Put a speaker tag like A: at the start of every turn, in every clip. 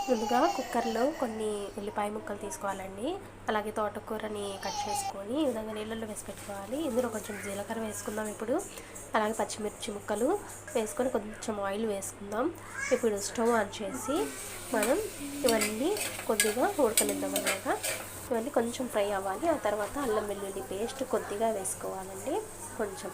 A: ముందుగా కుక్కర్లో కొన్ని ఉల్లిపాయ ముక్కలు తీసుకోవాలండి. అలాగే తోటకూరని కట్ చేసుకొని ఈ విధంగా నీళ్ళల్లో వేసి పెట్టుకోవాలి. ఇందులో కొంచెం జీలకర్ర వేసుకుందాం ఇప్పుడు. అలాగే పచ్చిమిర్చి ముక్కలు వేసుకొని కొంచెం ఆయిల్ వేసుకుందాం. ఇప్పుడు స్టవ్ ఆన్ చేసి మనం ఇవన్నీ కొద్దిగా ఉడకనిద్దాం అన్నమాట. ఇవన్నీ కొంచెం ఫ్రై అవ్వాలి. ఆ తర్వాత అల్లం వెల్లుల్లి పేస్ట్ కొద్దిగా వేసుకోవాలండి. కొంచెం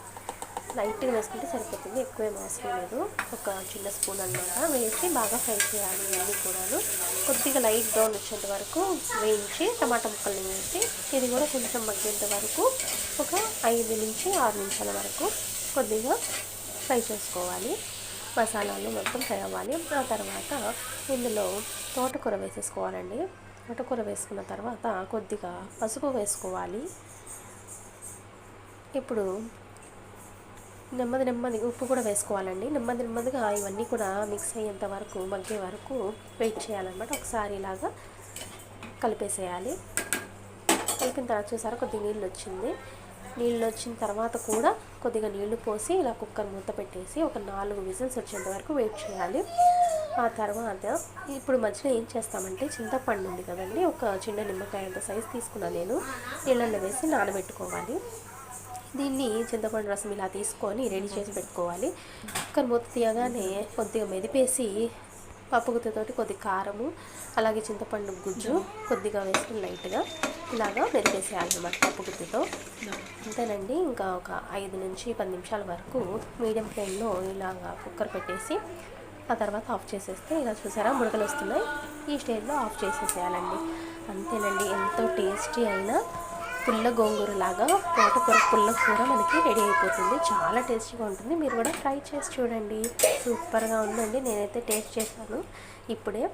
A: లైట్గా వేసుకుంటే సరిపోతుంది, ఎక్కువేం అవసరం లేదు. ఒక చిన్న స్పూన్ అన్నమాట వేసి బాగా ఫ్రై చేయాలి. ఇవన్నీ కూడాను కొద్దిగా లైట్ బ్రౌన్ వచ్చేంత వరకు వేయించి టమాటా ముక్కల్ని వేసి ఇది కూడా కొంచెం మగ్గేంత వరకు ఒక 5 నుంచి 6 నిమిషాల వరకు కొద్దిగా ఫ్రై చేసుకోవాలి. మసాలాలు మొత్తం ఫ్రై అవ్వాలి. ఆ తర్వాత ఇందులో తోటకూర వేసేసుకోవాలండి. తోటకూర వేసుకున్న తర్వాత కొద్దిగా పసుపు వేసుకోవాలి. ఇప్పుడు నెమ్మది ఉప్పు కూడా వేసుకోవాలండి. నెమ్మదిగా ఇవన్నీ కూడా మిక్స్ అయ్యేంత వరకు మగ్గే వరకు వెయిట్ చేయాలన్నమాట. ఒకసారి ఇలాగా కలిపేసేయాలి. కలిపిన తర్వాత చూసారా కొద్దిగా నీళ్ళు వచ్చిన తర్వాత కూడా కొద్దిగా నీళ్లు పోసి ఇలా కుక్కర్ మూత పెట్టేసి ఒక 4 విజిల్స్ వచ్చేంత వరకు వెయిట్ చేయాలి. ఆ తర్వాత ఇప్పుడు మధ్యలో ఏం చేస్తామంటే చింతపండు ఉంది కదండి, ఒక చిన్న నిమ్మకాయ అంత సైజు తీసుకున్నాను నేను. నీళ్ళల్లో వేసి నానబెట్టుకోవాలి. దీన్ని చింతపండు రసం ఇలా తీసుకొని రెడీ చేసి పెట్టుకోవాలి. కుక్కర్ మూత తీయగానే కొద్దిగా మెదిపేసి పప్పు గుత్తితోటి కొద్దిగా కారము అలాగే చింతపండు గుజ్జు కొద్దిగా వేసుకుని లైట్గా ఇలాగా మెదిపేసేయాలన్నమాట పప్పు గుత్తితో. అంతేనండి. ఇంకా ఒక 5 నుంచి 10 నిమిషాల వరకు మీడియం ఫ్లేమ్లో ఇలాగా కుక్కర్ పెట్టేసి ఆ తర్వాత ఆఫ్ చేసేస్తే ఇలా చూసారా ముడకలు వస్తున్నాయి. ఈ స్టేజ్లో ఆఫ్ చేసేసేయాలండి. అంతేనండి. ఎంతో టేస్టీ అయినా పుల్ల గోంగూర లాగా తోటకూర పుల్లకూర మనకి రెడీ అయిపోతుంది. చాలా టేస్టీగా ఉంటుంది. మీరు కూడా ట్రై చేసి చూడండి. సూపర్గా ఉందండి. నేనైతే టేస్ట్ చేశాను ఇప్పుడే.